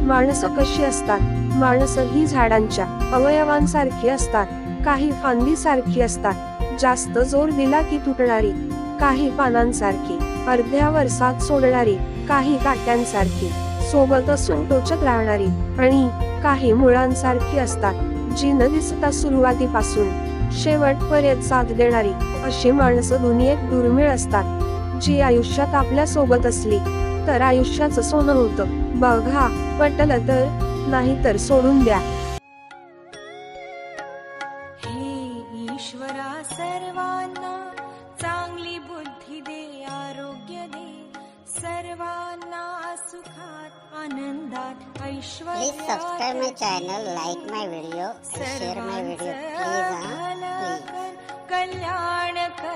माणसं कशी असतात? माणसं ही झाडांच्या अवयवांसारखी असतात. काही फांदीसारखी असतात, जास्त जोर दिला की तुटणारी. काही पानांसारखी अर्ध्यावर साथ सोडणारी. काही काट्यांसारखी सोबत असून टोचत राहणारी. आणि काही मुळांसारखी असतात, जी न दिसता सुरुवातीपासून शेवटपर्यंत साथ देणारी. अशी माणसं दुनियेत दुर्मिळ असतात, जी आयुष्यात आपल्या सोबत असली तर आयुष्याचं सोनं होतं. बघा, पटलं तर, नाही तर सोडून द्या. हे ईश्वरा, सर्वांना चांगली बुद्धी दे, आरोग्य दे, सर्वांना सुखात आनंदात ऐश्वर्यात. Please subscribe my channel, like my video and share my video. Please, कल्याण कर.